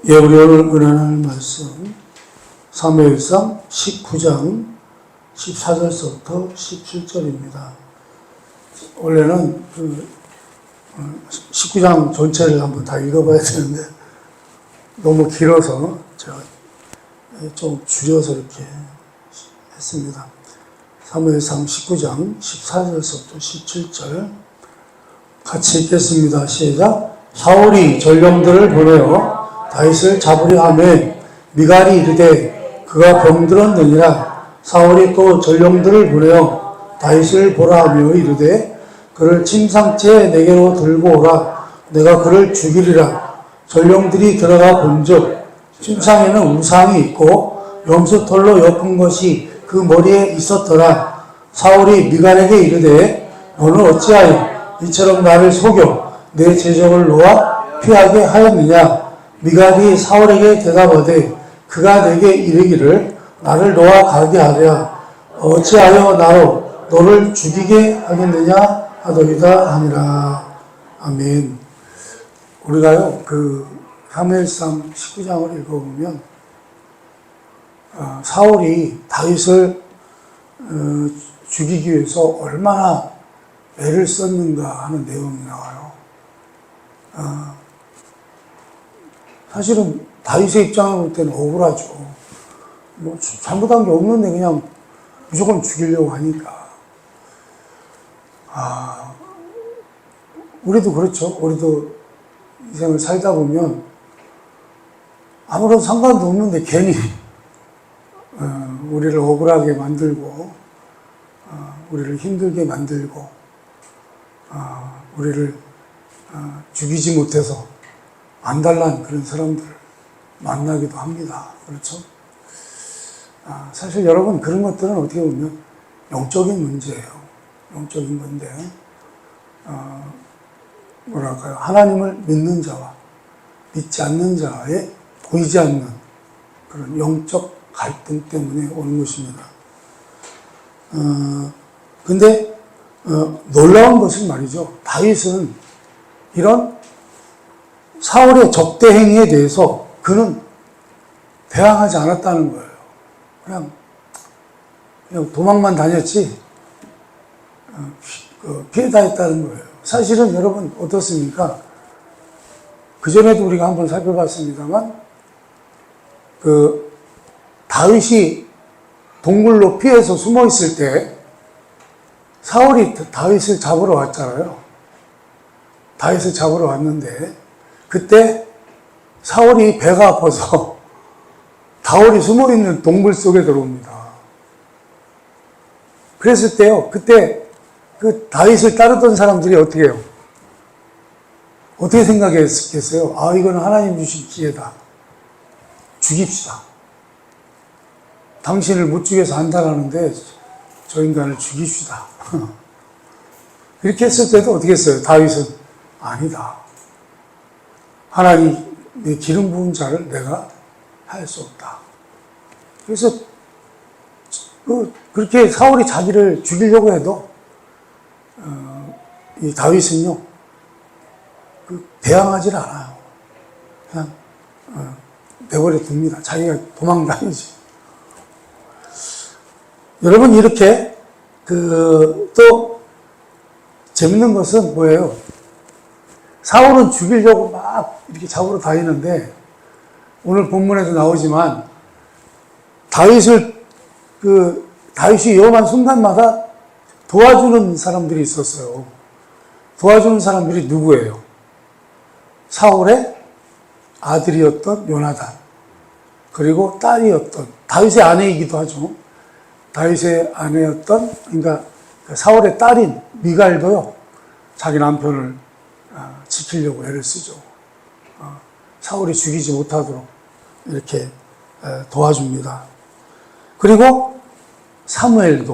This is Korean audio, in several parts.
예, 우리 오늘 은혜할 말씀 사무엘상 19장 14절서부터 17절입니다. 원래는 19장 전체를 한번 다 읽어봐야 되는데 너무 길어서 제가 좀 줄여서 이렇게 했습니다. 사무엘상 19장 14절서부터 17절 같이 읽겠습니다. 시작. 사울이 전령들을 보내어 다윗을 잡으려 하매 미갈이 이르되 그가 병들었느니라. 사울이 또 전령들을 보내어 다윗을 보라 하며 이르되 그를 침상째 내게로 들고 오라. 내가 그를 죽이리라. 전령들이 들어가 본즉 침상에는 우상이 있고 염소털로 엮은 것이 그 머리에 있었더라. 사울이 미갈에게 이르되 너는 어찌하여 이처럼 나를 속여 내 제적을 놓아 피하게 하였느냐. 미갈이 사울에게 대답하되 그가 내게 이르기를 나를 놓아 가게 하랴. 어찌하여 나로 너를 죽이게 하겠느냐 하더이다 하니라. 아멘. 우리가요 사무엘상 19장을 읽어보면 사울이 다윗을 죽이기 위해서 얼마나 애를 썼는가 하는 내용이 나와요. 사실은 다윗의 입장을 볼 때는 억울하죠. 뭐 잘못한 게 없는데 그냥 무조건 죽이려고 하니까. 우리도 그렇죠. 우리도 인생을 살다 보면 아무런 상관도 없는데 괜히 우리를 억울하게 만들고 우리를 힘들게 만들고 우리를 죽이지 못해서 안달난 그런 사람들을 만나기도 합니다. 그렇죠? 사실 여러분 그런 것들은 어떻게 보면 영적인 문제예요. 영적인 건데 뭐랄까요? 하나님을 믿는 자와 믿지 않는 자의 보이지 않는 그런 영적 갈등 때문에 오는 것입니다. 근데 놀라운 것은 말이죠. 다윗은 이런 사울의 적대 행위에 대해서 그는 대항하지 않았다는 거예요. 그냥 도망만 다녔지 피해 다녔다는 거예요. 사실은 여러분 어떻습니까? 그전에도 우리가 한번 살펴봤습니다만 다윗이 동굴로 피해서 숨어 있을 때 사울이 다윗을 잡으러 왔잖아요. 다윗을 잡으러 왔는데 그때 사울이 배가 아파서 다윗이 숨어있는 동굴 속에 들어옵니다. 그랬을 때요, 그때 그 다윗을 따르던 사람들이 어떻게 해요? 어떻게 생각했겠어요? 이거는 하나님 주신 기회다. 죽입시다. 당신을 못 죽여서 안달하는데 저 인간을 죽입시다. 이렇게 했을 때도 어떻게 했어요? 다윗은 아니다. 하나님의 기름 부은 자를 내가 할 수 없다. 그래서 그렇게 사울이 자기를 죽이려고 해도 이 다윗은요 대항하지 않아요. 그냥 내버려 둡니다. 자기가 도망다니지. 여러분 이렇게 또 재밌는 것은 뭐예요? 사울은 죽이려고 막 이렇게 잡으러 다니는데 오늘 본문에도 나오지만 다윗이 위험한 순간마다 도와주는 사람들이 있었어요. 도와주는 사람들이 누구예요? 사울의 아들이었던 요나단, 그리고 딸이었던 다윗의 아내이기도 하죠. 다윗의 아내였던, 그러니까 사울의 딸인 미갈도요 자기 남편을 지키려고 애를 쓰죠. 사울이 죽이지 못하도록 이렇게 도와줍니다. 그리고 사무엘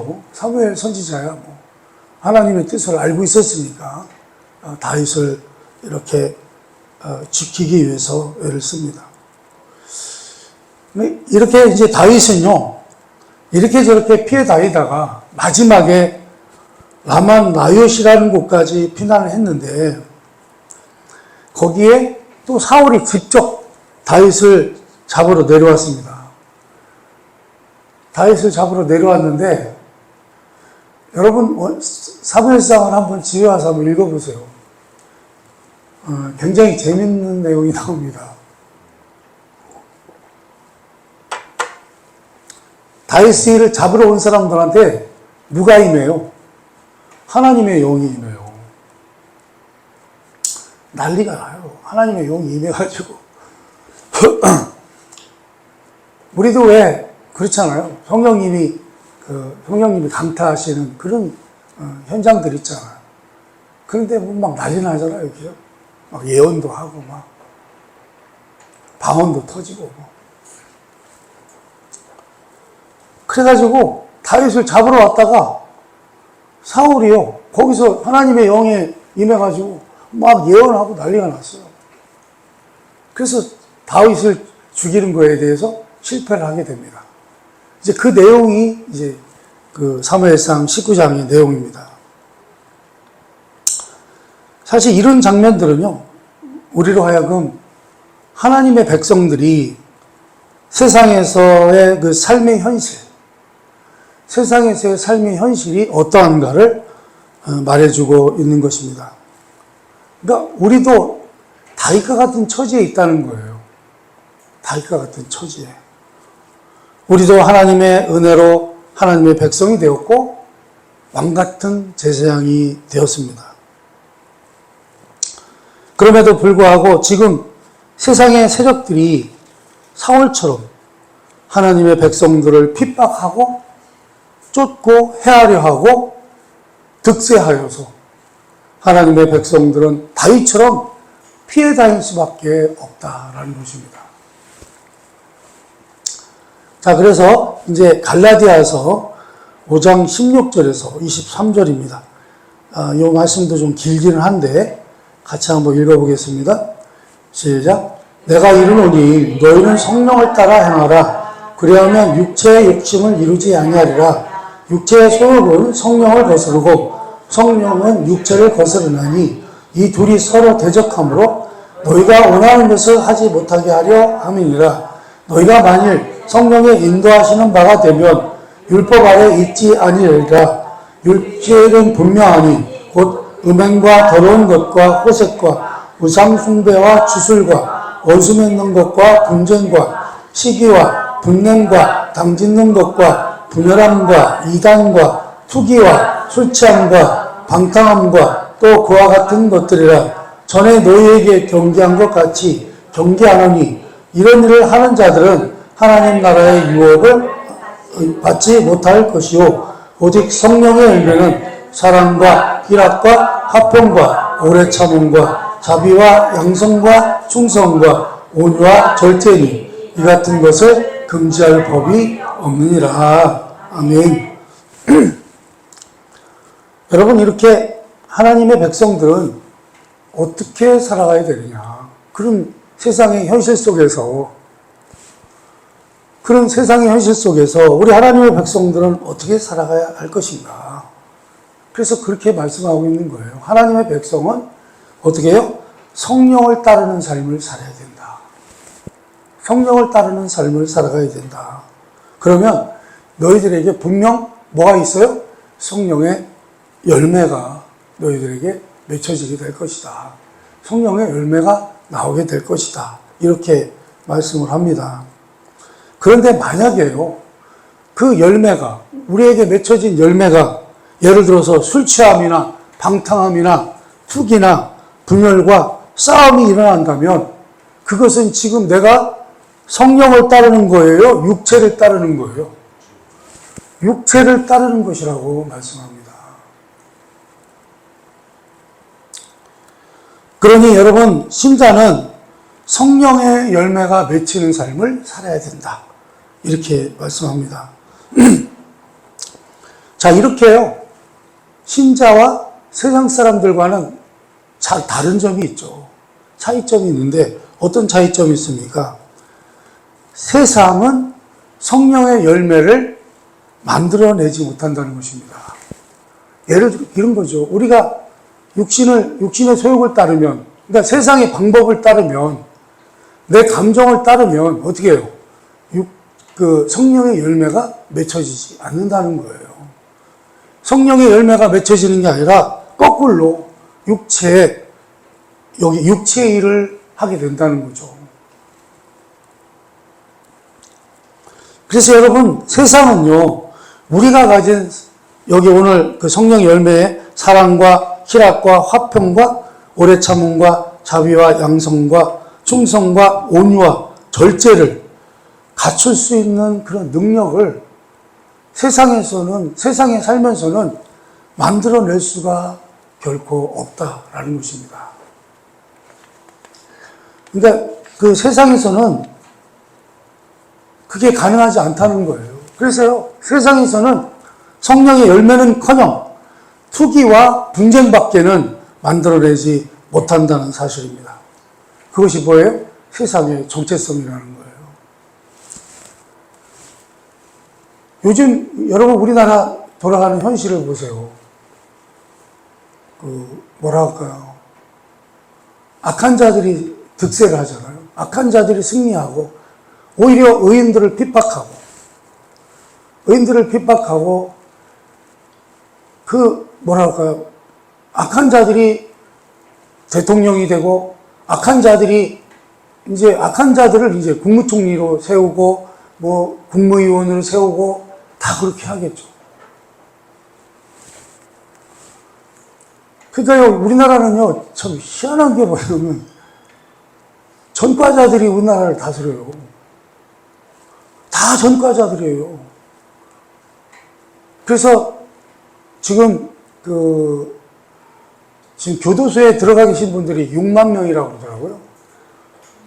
선지자야 하나님의 뜻을 알고 있었으니까 다윗을 이렇게 지키기 위해서 애를 씁니다. 이렇게 이제 다윗은요 이렇게 저렇게 피해 다니다가 마지막에 라만 나요시라는 곳까지 피난을 했는데 거기에 또 사울이 직접 다윗을 잡으러 내려왔습니다. 다윗을 잡으러 내려왔는데 여러분 사무엘상을 한번 집에 와서 한번 읽어보세요. 굉장히 재밌는 내용이 나옵니다. 다윗을 잡으러 온 사람들한테 누가 임해요? 하나님의 영이 임해요. 난리가 나요. 하나님의 영이 임해가지고 우리도 왜 그렇잖아요. 성령님이 강타하시는 그런 현장들 있잖아요. 그런데 막 난리 나잖아요. 그죠? 막 예언도 하고 막 방언도 터지고 뭐. 그래가지고 다윗을 잡으러 왔다가 사울이요. 거기서 하나님의 영에 임해가지고 막 예언하고 난리가 났어요. 그래서 다윗을 죽이는 거에 대해서 실패를 하게 됩니다. 이제 그 내용이 이제 그 사무엘상 19장의 내용입니다. 사실 이런 장면들은요, 우리로 하여금 하나님의 백성들이 세상에서의 그 삶의 현실, 세상에서의 삶의 현실이 어떠한가를 말해주고 있는 것입니다. 그러니까 우리도 다윗과 같은 처지에 있다는 거예요. 다윗과 같은 처지에. 우리도 하나님의 은혜로 하나님의 백성이 되었고 왕같은 제사장이 되었습니다. 그럼에도 불구하고 지금 세상의 세력들이 사울처럼 하나님의 백성들을 핍박하고 쫓고 해하려 하고 득세하여서 하나님의 백성들은 다윗처럼 피해 다닐 수밖에 없다라는 것입니다. 자, 그래서 이제 갈라디아서 5장 16절에서 23절입니다. 이 말씀도 좀 길기는 한데 같이 한번 읽어보겠습니다. 시작. 내가 이르노니 너희는 성령을 따라 행하라. 그리하면 육체의 욕심을 이루지 아니하리라. 육체의 소욕은 성령을 거스르고 성령은 육체를 거스르나니 이 둘이 서로 대적하므로 너희가 원하는 것을 하지 못하게 하려 함이니라. 너희가 만일 성령의 인도하시는 바가 되면 율법 아래 있지 아니하리라. 율죄는 분명하니 곧 음행과 더러운 것과 호색과 우상 숭배와 주술과 원수 맺는 것과 분쟁과 시기와 분냄과 당짓는 것과 분열함과 이단과 투기와 술 취함과 방탕함과 또 그와 같은 것들이라. 전에 너희에게 경계한 것 같이 경계하노니 이런 일을 하는 자들은 하나님 나라의 유업을 받지 못할 것이요 오직 성령의 열매는 사랑과 희락과 화평과 오래 참음과 자비와 양성과 충성과 온유와 절제니 이 같은 것을 금지할 법이 없느니라. 아멘. 여러분, 이렇게 하나님의 백성들은 어떻게 살아가야 되느냐. 그런 세상의 현실 속에서 우리 하나님의 백성들은 어떻게 살아가야 할 것인가. 그래서 그렇게 말씀하고 있는 거예요. 하나님의 백성은 어떻게 해요? 성령을 따르는 삶을 살아야 된다. 성령을 따르는 삶을 살아가야 된다. 그러면 너희들에게 분명 뭐가 있어요? 성령의 열매가 너희들에게 맺혀지게 될 것이다. 성령의 열매가 나오게 될 것이다. 이렇게 말씀을 합니다. 그런데 만약에요, 그 열매가, 우리에게 맺혀진 열매가 예를 들어서 술 취함이나 방탕함이나 투기나 분열과 싸움이 일어난다면 그것은 지금 내가 성령을 따르는 거예요? 육체를 따르는 거예요? 육체를 따르는 것이라고 말씀합니다. 그러니 여러분, 신자는 성령의 열매가 맺히는 삶을 살아야 된다. 이렇게 말씀합니다. 자, 이렇게요. 신자와 세상 사람들과는 다른 점이 있죠. 차이점이 있는데 어떤 차이점이 있습니까? 세상은 성령의 열매를 만들어내지 못한다는 것입니다. 예를 들어 이런 거죠. 우리가 육신의 소욕을 따르면, 그러니까 세상의 방법을 따르면 내 감정을 따르면 어떻게 해요? 그 성령의 열매가 맺혀지지 않는다는 거예요. 성령의 열매가 맺혀지는 게 아니라 거꾸로 육체의 일을 하게 된다는 거죠. 그래서 여러분, 세상은요, 우리가 가진 여기 오늘 그 성령의 열매의 사랑과 희락과 화평과 오래 참음과 자비와 양성과 충성과 온유와 절제를 갖출 수 있는 그런 능력을 세상에 살면서는 만들어낼 수가 결코 없다라는 것입니다. 그러니까 그 세상에서는 그게 가능하지 않다는 거예요. 그래서요, 세상에서는 성령의 열매는커녕 투기와 분쟁밖에는 만들어내지 못한다는 사실입니다. 그것이 뭐예요? 세상의 정체성이라는 거예요. 요즘 여러분 우리나라 돌아가는 현실을 보세요. 뭐라 할까요? 악한 자들이 득세를 하잖아요. 악한 자들이 승리하고 오히려 의인들을 핍박하고 뭐라 할까요? 악한 자들이 대통령이 되고 악한 자들을 이제 국무총리로 세우고 뭐 국무위원으로 세우고 다 그렇게 하겠죠. 그러니까요, 우리나라는요, 참 희한한 게 뭐냐면 전과자들이 우리나라를 다스려요. 다 전과자들이에요. 그래서 지금 교도소에 들어가 계신 분들이 6만 명이라고 그러더라고요.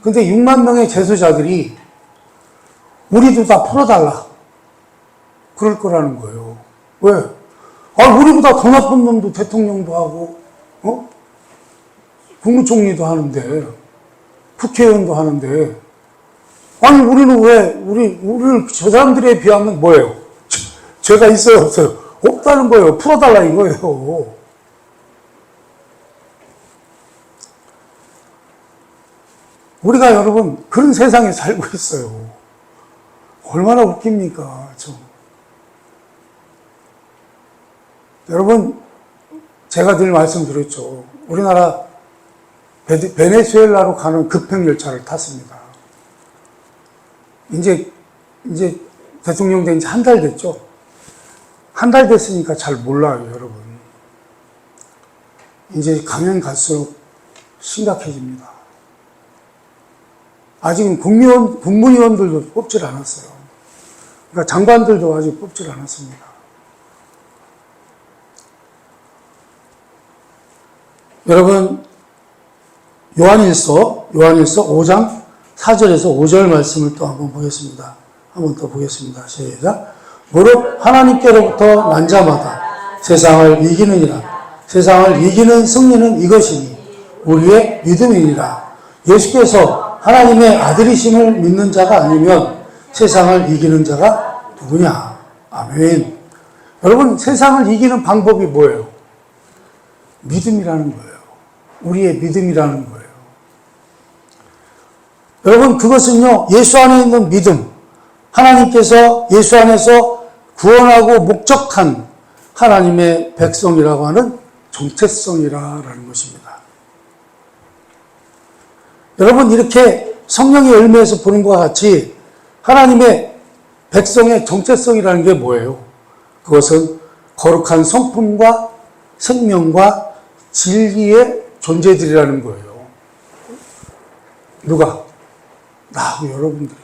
근데 6만 명의 재수자들이 우리도 다 풀어달라. 그럴 거라는 거예요. 왜? 우리보다 더 나쁜 놈도 대통령도 하고, 국무총리도 하는데, 국회의원도 하는데, 우리는 우리는 저 사람들에 비하면 뭐예요? 죄가 있어요, 없어요? 없다는 거예요. 풀어달라 이거예요. 우리가 여러분, 그런 세상에 살고 있어요. 얼마나 웃깁니까, 좀. 여러분, 제가 늘 말씀드렸죠. 우리나라 베네수엘라로 가는 급행열차를 탔습니다. 이제 대통령 된 지 한 달 됐죠. 한 달 됐으니까 잘 몰라요, 여러분. 이제 가면 갈수록 심각해집니다. 아직은 국무위원들도 뽑질 않았어요. 그러니까 장관들도 아직 뽑질 않았습니다. 여러분, 요한일서 5장 4절에서 5절 말씀을 또 한번 보겠습니다. 한번 더 보겠습니다. 시작. 무릇 하나님께로부터 난 자마다 세상을 이기느니라. 세상을 이기는 승리는 이것이니 우리의 믿음이니라. 예수께서 하나님의 아들이심을 믿는 자가 아니면 세상을 이기는 자가 누구냐? 아멘. 여러분, 세상을 이기는 방법이 뭐예요? 믿음이라는 거예요. 우리의 믿음이라는 거예요. 여러분, 그것은요, 예수 안에 있는 믿음, 하나님께서 예수 안에서 구원하고 목적한 하나님의 백성이라고 하는 정체성이라는 것입니다. 여러분, 이렇게 성령의 열매에서 보는 것과 같이 하나님의 백성의 정체성이라는 게 뭐예요? 그것은 거룩한 성품과 생명과 진리의 존재들이라는 거예요. 누가? 나하고 여러분들이.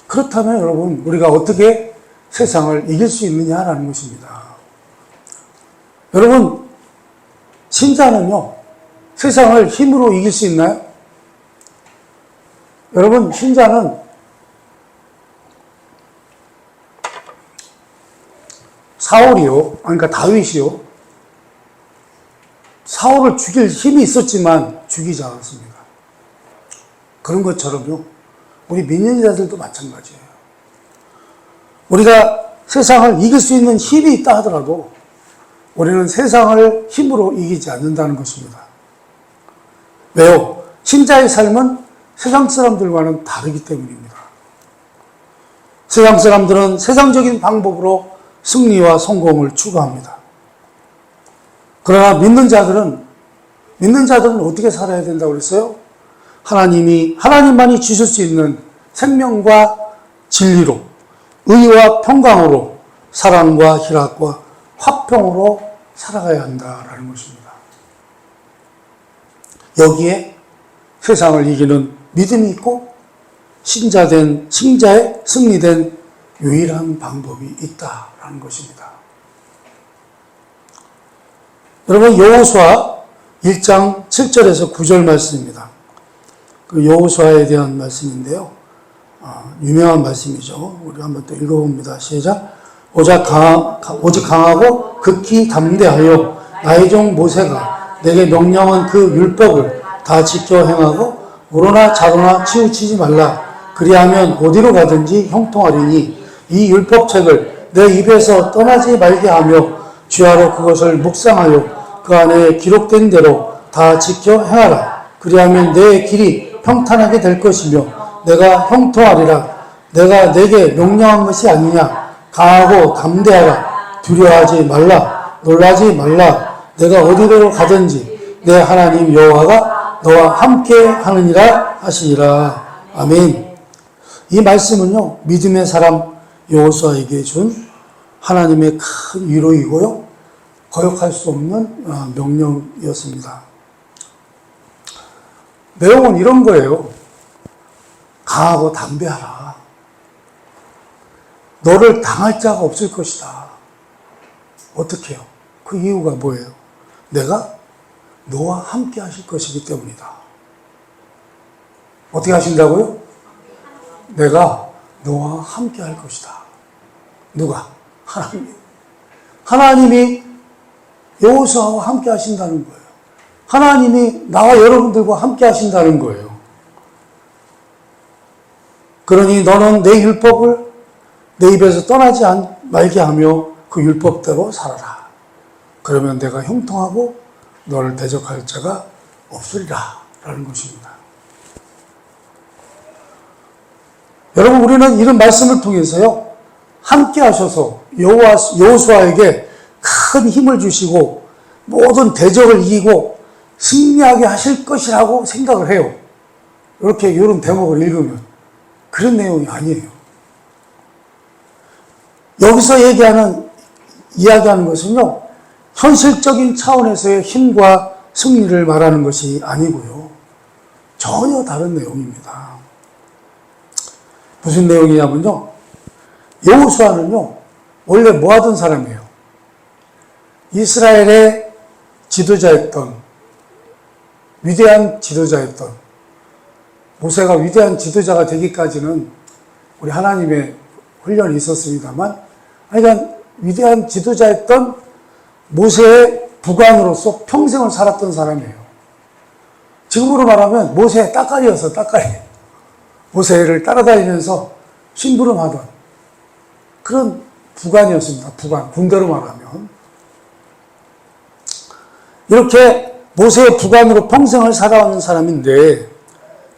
그렇다면 여러분, 우리가 어떻게 세상을 이길 수 있느냐라는 것입니다. 여러분, 신자는요, 세상을 힘으로 이길 수 있나요? 여러분, 신자는 그러니까 다윗이요, 사울을 죽일 힘이 있었지만 죽이지 않았습니다. 그런 것처럼요, 우리 믿는 자들도 마찬가지예요. 우리가 세상을 이길 수 있는 힘이 있다 하더라도 우리는 세상을 힘으로 이기지 않는다는 것입니다. 왜요? 신자의 삶은 세상 사람들과는 다르기 때문입니다. 세상 사람들은 세상적인 방법으로 승리와 성공을 추구합니다. 그러나 믿는 자들은 어떻게 살아야 된다고 그랬어요? 하나님만이 주실 수 있는 생명과 진리로, 의와 평강으로, 사랑과 희락과 화평으로 살아가야 한다라는 것입니다. 여기에 세상을 이기는 믿음이 있고 신자의 승리된 유일한 방법이 있다라는 것입니다. 여러분, 여호수아 1장 7절에서 9절 말씀입니다. 그 여호수아에 대한 말씀인데요. 유명한 말씀이죠. 우리 한번 또 읽어봅니다. 시작. 오직 강하고 극히 담대하여 나의 종 모세가 내게 명령한 그 율법을 다 지켜 행하고 우로나 좌로나 치우치지 말라. 그리하면 어디로 가든지 형통하리니 이 율법책을 내 입에서 떠나지 말게 하며 주야로 그것을 묵상하여 그 안에 기록된 대로 다 지켜 행하라. 그리하면 내 길이 평탄하게 될 것이며 내가 형통하리라. 내가 내게 명령한 것이 아니냐. 강하고 담대하라. 두려워하지 말라. 놀라지 말라. 내가 어디로 가든지 내 하나님 여호와가 너와 함께 하느니라 하시니라. 아멘. 이 말씀은요, 믿음의 사람 여호수아에게 준 하나님의 큰 위로이고요, 거역할 수 없는 명령이었습니다. 내용은 이런 거예요. 강하고 담대하라. 너를 당할 자가 없을 것이다. 어떻게 해요? 그 이유가 뭐예요? 내가 너와 함께 하실 것이기 때문이다. 어떻게 하신다고요? 내가 너와 함께 할 것이다. 누가? 하나님. 하나님이 여호수아와 함께 하신다는 거예요. 하나님이 나와 여러분들과 함께 하신다는 거예요. 그러니 너는 내 율법을 내 입에서 떠나지 말게 하며 그 율법대로 살아라. 그러면 내가 형통하고 너를 대적할 자가 없으리라 라는 것입니다. 여러분, 우리는 이런 말씀을 통해서요, 함께 하셔서 여호수아에게 큰 힘을 주시고 모든 대적을 이기고 승리하게 하실 것이라고 생각을 해요. 이런 대목을 읽으면 그런 내용이 아니에요. 여기서 이야기하는 것은요, 현실적인 차원에서의 힘과 승리를 말하는 것이 아니고요, 전혀 다른 내용입니다. 무슨 내용이냐면요, 여호수아는요, 원래 뭐 하던 사람이에요? 이스라엘의 지도자였던, 위대한 지도자였던, 모세가 위대한 지도자가 되기까지는 우리 하나님의 훈련이 있었습니다만, 그러니까 위대한 지도자였던 모세의 부관으로서 평생을 살았던 사람이에요. 지금으로 말하면 모세의 따까리였어, 따까리. 모세를 따라다니면서 심부름하던 그런 부관이었습니다. 부관, 군대로 말하면. 이렇게 모세의 부관으로 평생을 살아온 사람인데,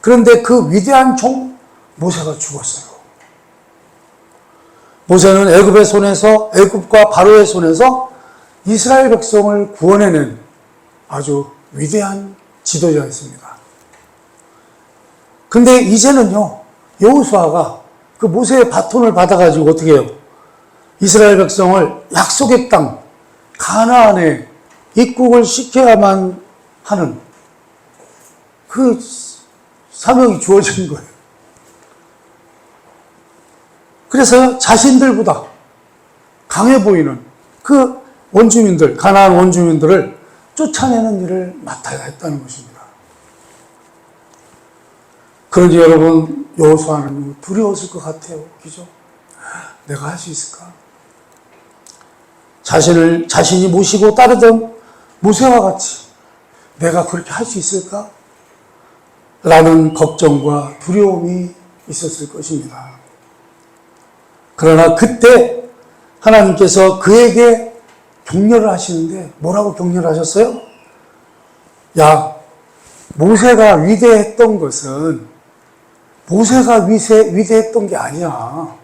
그런데 그 위대한 종 모세가 죽었어요. 모세는 애굽과 바로의 손에서 이스라엘 백성을 구원해낸 아주 위대한 지도자였습니다. 근데 이제는요, 여호수아가 그 모세의 바톤을 받아가지고 어떻게 해요? 이스라엘 백성을 약속의 땅, 가나안에 입국을 시켜야만 하는 그 사명이 주어진 거예요. 그래서 자신들보다 강해 보이는 그 원주민들, 가나안 원주민들을 쫓아내는 일을 맡아야 했다는 것입니다. 그런데 여러분, 여호수아는 두려웠을 것 같아요. 그죠? 내가 할 수 있을까? 자신이 모시고 따르던 모세와 같이 내가 그렇게 할 수 있을까? 라는 걱정과 두려움이 있었을 것입니다. 그러나 그때 하나님께서 그에게 격려를 하시는데 뭐라고 격려를 하셨어요? 야, 모세가 위대했던 것은 모세가 위대했던 게 아니야.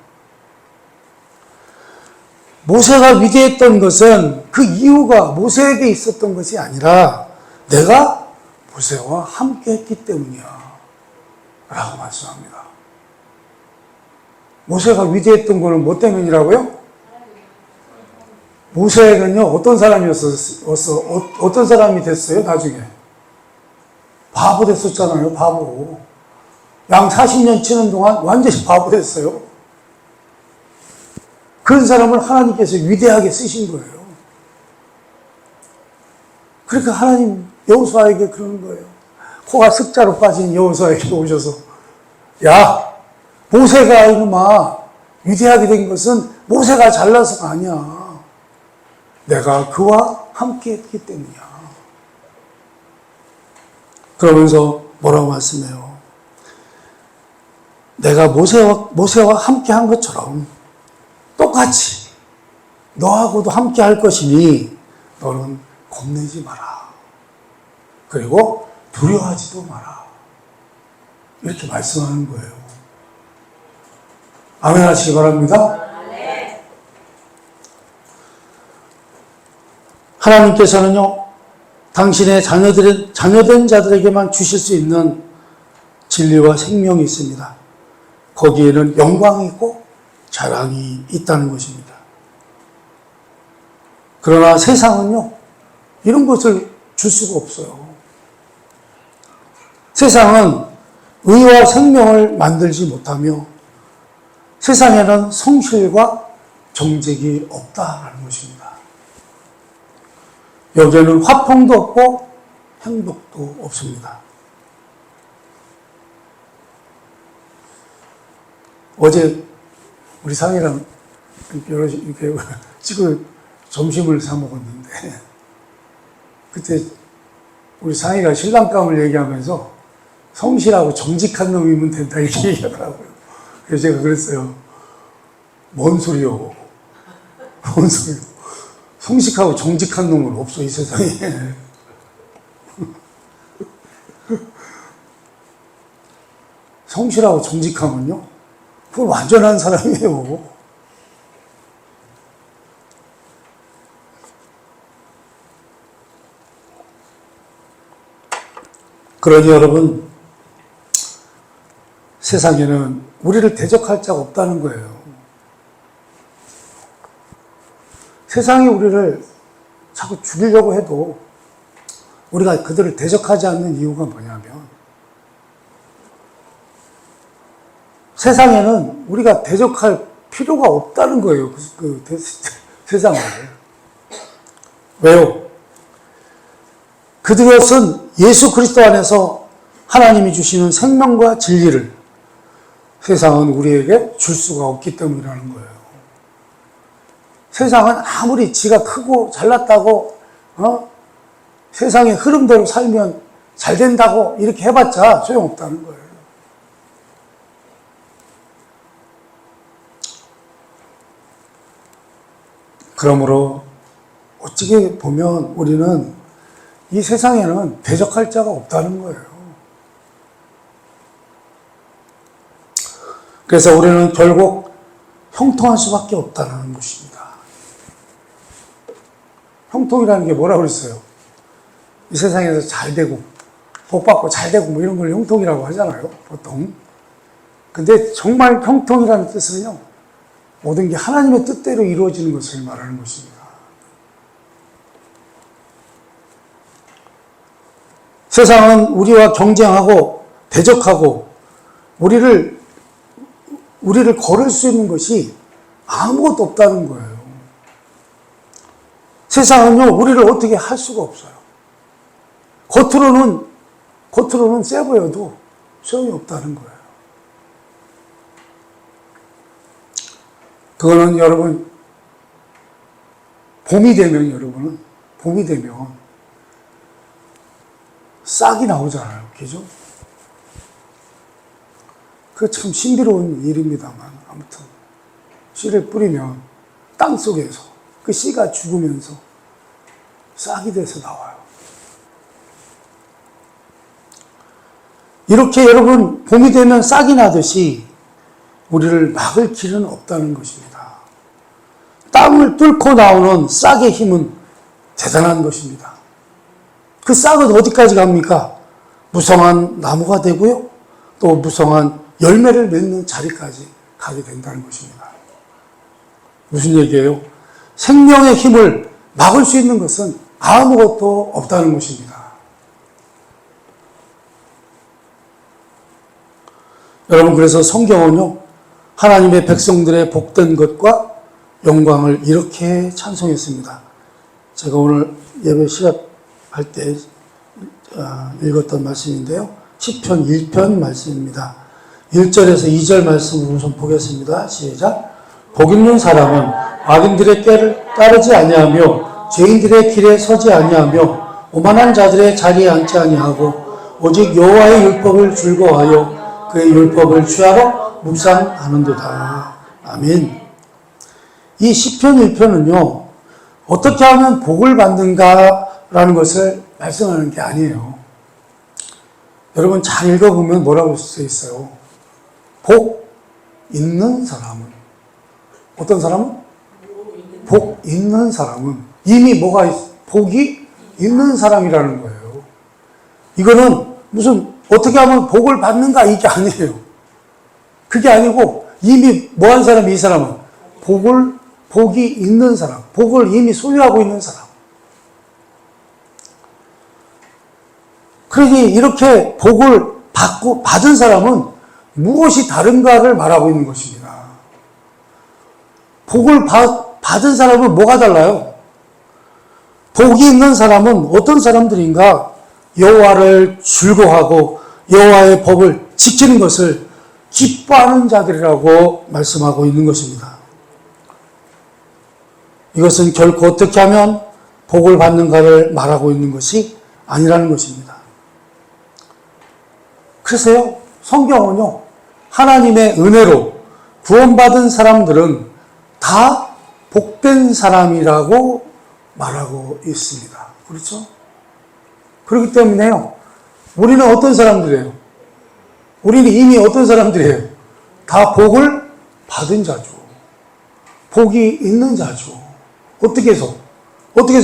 모세가 위대했던 것은 그 이유가 모세에게 있었던 것이 아니라 내가 모세와 함께 했기 때문이야. 라고 말씀합니다. 모세가 위대했던 것은 뭐 때문이라고요? 모세에게는요, 어떤 사람이 됐어요, 나중에? 바보 됐었잖아요, 바보. 양 40년 치는 동안 완전히 바보 됐어요. 그런 사람을 하나님께서 위대하게 쓰신 거예요. 그러니까 하나님 여호수아에게 그러는 거예요. 코가 습자로 빠진 여호수아에게 오셔서, 야, 모세가 이놈아 위대하게 된 것은 모세가 잘나서가 아니야. 내가 그와 함께 했기 때문이야. 그러면서 뭐라고 말씀해요? 내가 모세와 함께 한 것처럼 똑같이 너하고도 함께 할 것이니 너는 겁내지 마라. 그리고 두려워하지도 마라. 이렇게 말씀하는 거예요. 아멘 하시기 바랍니다. 하나님께서는요, 당신의 자녀된 자들에게만 주실 수 있는 진리와 생명이 있습니다. 거기에는 영광이 있고 자랑이 있다는 것입니다. 그러나 세상은요, 이런 것을 줄 수가 없어요. 세상은 의와 생명을 만들지 못하며 세상에는 성실과 정직이 없다라는 것입니다. 여기에는 화평도 없고 행복도 없습니다. 어제 우리 상이랑 이렇게 찍어 점심을 사 먹었는데, 그때 우리 상이가 신랑감을 얘기하면서 성실하고 정직한 놈이면 된다 이렇게 얘기하더라고요. 그래서 제가 그랬어요. 뭔 소리요? 뭔 소리요? 성실하고 정직한 놈은 없어, 이 세상에. 성실하고 정직하면요, 그건 완전한 사람이에요. 그러니 여러분, 세상에는 우리를 대적할 자가 없다는 거예요. 세상이 우리를 자꾸 죽이려고 해도 우리가 그들을 대적하지 않는 이유가 뭐냐면, 세상에는 우리가 대적할 필요가 없다는 거예요. 세상을. 왜요? 그것은 예수 그리스도 안에서 하나님이 주시는 생명과 진리를 세상은 우리에게 줄 수가 없기 때문이라는 거예요. 세상은 아무리 지가 크고 잘났다고 세상의 흐름대로 살면 잘 된다고 이렇게 해봤자 소용없다는 거예요. 그러므로 어찌게 보면 우리는 이 세상에는 대적할 자가 없다는 거예요. 그래서 우리는 결국 형통할 수밖에 없다는 것입니다. 형통이라는 게 뭐라고 그랬어요? 이 세상에서 잘 되고 복받고 잘 되고 뭐 이런 걸 형통이라고 하잖아요, 보통. 근데 정말 형통이라는 뜻은요, 모든 게 하나님의 뜻대로 이루어지는 것을 말하는 것입니다. 세상은 우리와 경쟁하고 대적하고 우리를 거를 수 있는 것이 아무것도 없다는 거예요. 세상은요, 우리를 어떻게 할 수가 없어요. 겉으로는 세 보여도 소용이 없다는 거예요. 그거는 여러분, 봄이 되면 싹이 나오잖아요. 그죠? 그거 참 신비로운 일입니다만, 아무튼 씨를 뿌리면 땅 속에서 그 씨가 죽으면서 싹이 돼서 나와요. 이렇게 여러분 봄이 되면 싹이 나듯이 우리를 막을 길은 없다는 것입니다. 땅을 뚫고 나오는 싹의 힘은 대단한 것입니다. 그 싹은 어디까지 갑니까? 무성한 나무가 되고요. 또 무성한 열매를 맺는 자리까지 가게 된다는 것입니다. 무슨 얘기예요? 생명의 힘을 막을 수 있는 것은 아무것도 없다는 것입니다. 여러분, 그래서 성경은요, 하나님의 백성들의 복된 것과 영광을 이렇게 찬송했습니다. 제가 오늘 예배 시작할 때 읽었던 말씀인데요. 시편 1편 말씀입니다. 1절에서 2절 말씀을 우선 보겠습니다. 시작. 복 있는 사람은 악인들의 꾀를 따르지 아니하며 죄인들의 길에 서지 아니하며 오만한 자들의 자리에 앉지 아니하고 오직 여호와의 율법을 즐거워하여 그의 율법을 취하러 묵상하는도다. 아멘. 이 시편 1편은요, 어떻게 하면 복을 받는가라는 것을 말씀하는 게 아니에요. 여러분 잘 읽어보면 뭐라고 써 있어요? 복 있는 사람은, 어떤 사람은? 복 있는 사람은 이미 뭐가 복이 있는 사람이라는 거예요. 이거는 무슨 어떻게 하면 복을 받는가 이게 아니에요. 그게 아니고 이미 뭐한 사람이 이 사람은 복이 있는 사람, 복을 이미 소유하고 있는 사람. 그러니 이렇게 복을 받은 사람은 무엇이 다른가를 말하고 있는 것입니다. 복을 받은 사람은 뭐가 달라요? 복이 있는 사람은 어떤 사람들인가? 여호와를 즐거워하고 여호와의 법을 지키는 것을 기뻐하는 자들이라고 말씀하고 있는 것입니다. 이것은 결코 어떻게 하면 복을 받는가를 말하고 있는 것이 아니라는 것입니다. 그래서요, 성경은요, 하나님의 은혜로 구원받은 사람들은 다 복된 사람이라고 말하고 있습니다. 그렇죠? 그렇기 때문에요, 우리는 어떤 사람들이에요? 우리는 이미 어떤 사람들이에요? 다 복을 받은 자죠. 복이 있는 자죠. 어떻게 해서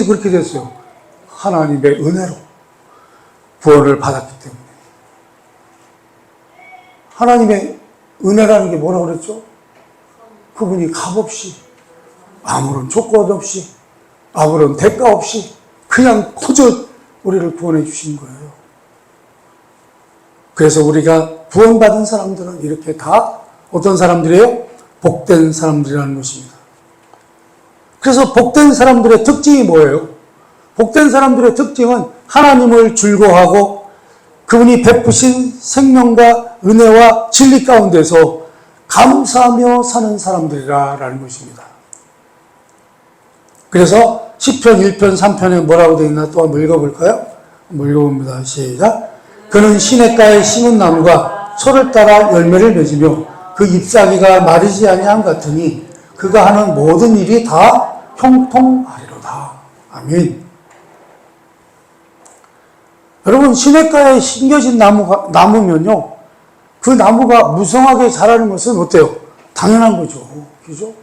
그렇게 됐어요? 하나님의 은혜로 구원을 받았기 때문에. 하나님의 은혜라는 게 뭐라고 그랬죠? 그분이 값없이, 아무런 조건 없이, 아무런 대가 없이 그냥 거저 우리를 구원해 주신 거예요. 그래서 우리가 구원받은 사람들은 이렇게 다 어떤 사람들이에요? 복된 사람들이라는 것입니다. 그래서 복된 사람들의 특징이 뭐예요? 복된 사람들의 특징은 하나님을 즐거워하고 그분이 베푸신 생명과 은혜와 진리 가운데서 감사하며 사는 사람들이라는 것입니다. 그래서 시편 1편 3편에 뭐라고 되어 있나 또 한번 읽어볼까요? 한번 읽어봅니다. 시작. 그는 시냇가에 심은 나무가 소를 따라 열매를 맺으며 그 잎사귀가 마르지 아니함 같으니 그가 하는 모든 일이 다 형통하리로다. 아멘. 여러분, 시냇가에 심겨진 나무면요, 그 나무가 무성하게 자라는 것은 어때요? 당연한 거죠. 그죠?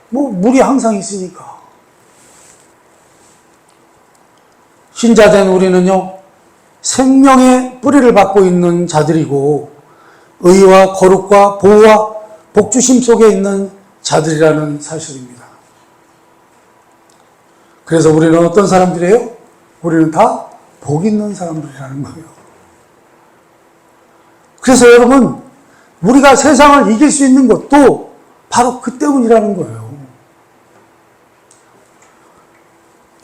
물이 항상 있으니까. 신자된 우리는요, 생명의 뿌리를 받고 있는 자들이고, 의와 거룩과 보호와 복주심 속에 있는 자들이라는 사실입니다. 그래서 우리는 어떤 사람들이에요? 우리는 다 복 있는 사람들이라는 거예요. 그래서 여러분, 우리가 세상을 이길 수 있는 것도 바로 그 때문이라는 거예요.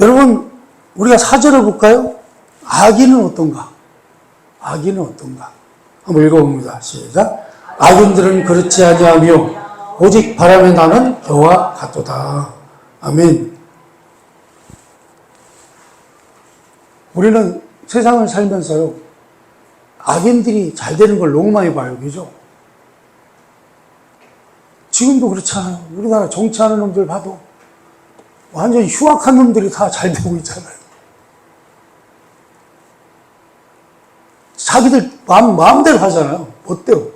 여러분, 우리가 사절을 볼까요? 악인은 어떤가? 악인은 어떤가? 한번 읽어봅니다. 시작. 악인들은 그렇지 아니하며 오직 바람에 나는 겨와 같도다. 아멘. 우리는 세상을 살면서요, 악인들이 잘 되는 걸 너무 많이 봐요. 그죠? 지금도 그렇잖아요. 우리나라 정치하는 놈들 봐도 완전히 흉악한 놈들이 다 잘 되고 있잖아요. 자기들 마음대로 하잖아요. 어때요?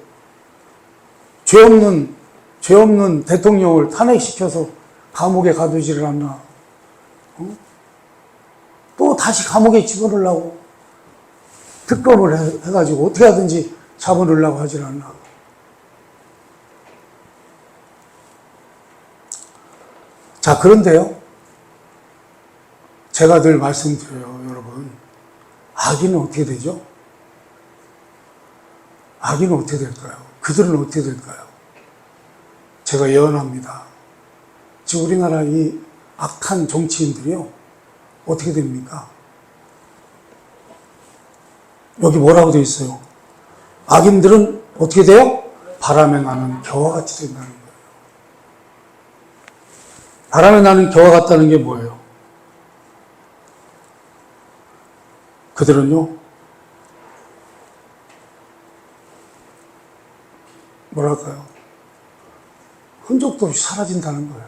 죄 없는 대통령을 탄핵시켜서 감옥에 가두지를 않나. 또 다시 감옥에 집어넣으려고 특검을 해가지고 어떻게 하든지 잡아넣으려고 하질 않나. 자, 그런데요. 제가 늘 말씀드려요, 여러분. 악인은 어떻게 되죠? 악인은 어떻게 될까요? 그들은 어떻게 될까요? 제가 예언합니다. 지금 우리나라 이 악한 정치인들이요. 어떻게 됩니까? 여기 뭐라고 되어 있어요? 악인들은 어떻게 돼요? 바람에 나는 겨와 같이 된다는 거예요. 바람에 나는 겨와 같다는 게 뭐예요? 그들은요, 뭐랄까요? 흔적도 없이 사라진다는 거예요.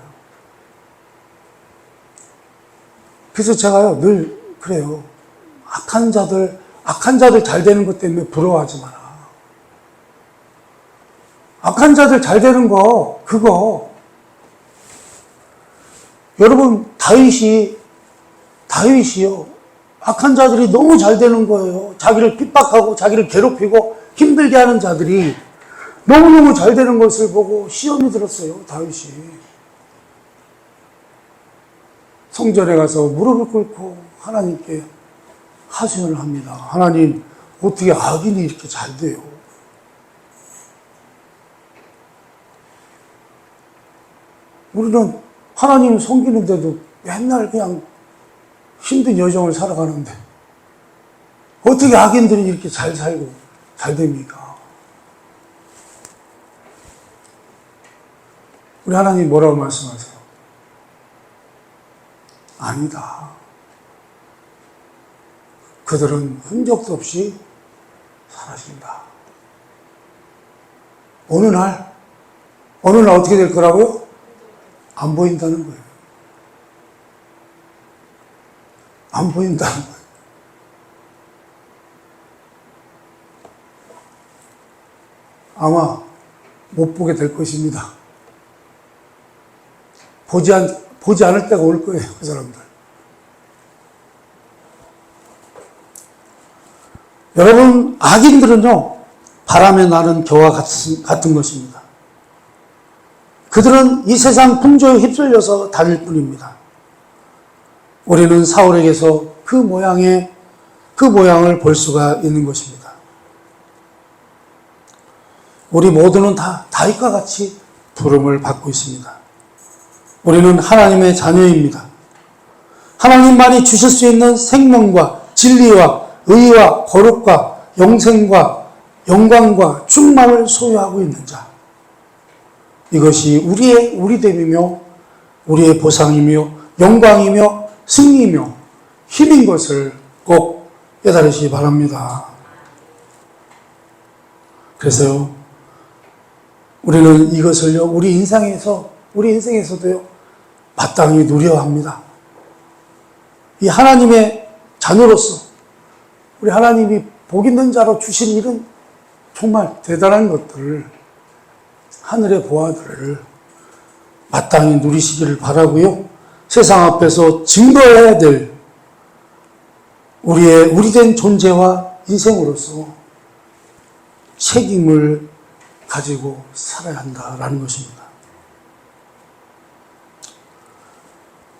그래서 제가요, 늘 그래요. 악한 자들 잘 되는 것 때문에 부러워하지 마라. 악한 자들 잘 되는 거, 그거. 여러분, 다윗이요. 악한 자들이 너무 잘 되는 거예요. 자기를 핍박하고, 자기를 괴롭히고, 힘들게 하는 자들이 너무너무 잘 되는 것을 보고 시험이 들었어요, 다윗이. 성전에 가서 무릎을 꿇고 하나님께 하소연을 합니다. 하나님, 어떻게 악인이 이렇게 잘 돼요? 우리는 하나님 섬기는데도 맨날 그냥 힘든 여정을 살아가는데 어떻게 악인들이 이렇게 잘 살고 잘 됩니까? 우리 하나님 뭐라고 말씀하세요? 아니다. 그들은 흔적도 없이 사라진다. 어느 날 어떻게 될 거라고요? 안 보인다는 거예요. 안 보인다는 거예요. 아마 못 보게 될 것입니다. 보지 않을 때가 올 거예요, 그 사람들. 여러분, 악인들은요, 바람에 나는 겨와 같은 것입니다. 그들은 이 세상 풍조에 휩쓸려서 다닐 뿐입니다. 우리는 사울에게서 그 모양을 볼 수가 있는 것입니다. 우리 모두는 다 다윗과 같이 부름을 받고 있습니다. 우리는 하나님의 자녀입니다. 하나님만이 주실 수 있는 생명과 진리와 의와 거룩과 영생과 영광과 충만을 소유하고 있는 자. 이것이 우리의 우리됨이며 우리의 보상이며 영광이며 승리이며 힘인 것을 꼭 깨달으시기 바랍니다. 그래서요, 우리는 이것을요, 우리 인생에서도요, 마땅히 누려야 합니다. 이 하나님의 자녀로서 우리 하나님이 복 있는 자로 주신 일은 정말 대단한 것들을, 하늘의 보화들을 마땅히 누리시기를 바라고요. 세상 앞에서 증거해야 될 우리된 존재와 인생으로서 책임을 가지고 살아야 한다라는 것입니다.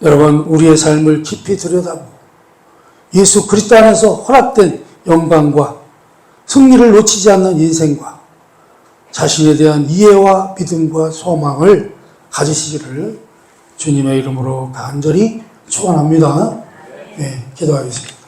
여러분, 우리의 삶을 깊이 들여다보고 예수 그리스도 안에서 허락된 영광과 승리를 놓치지 않는 인생과 자신에 대한 이해와 믿음과 소망을 가지시기를 주님의 이름으로 간절히 축원합니다. 네, 기도하겠습니다.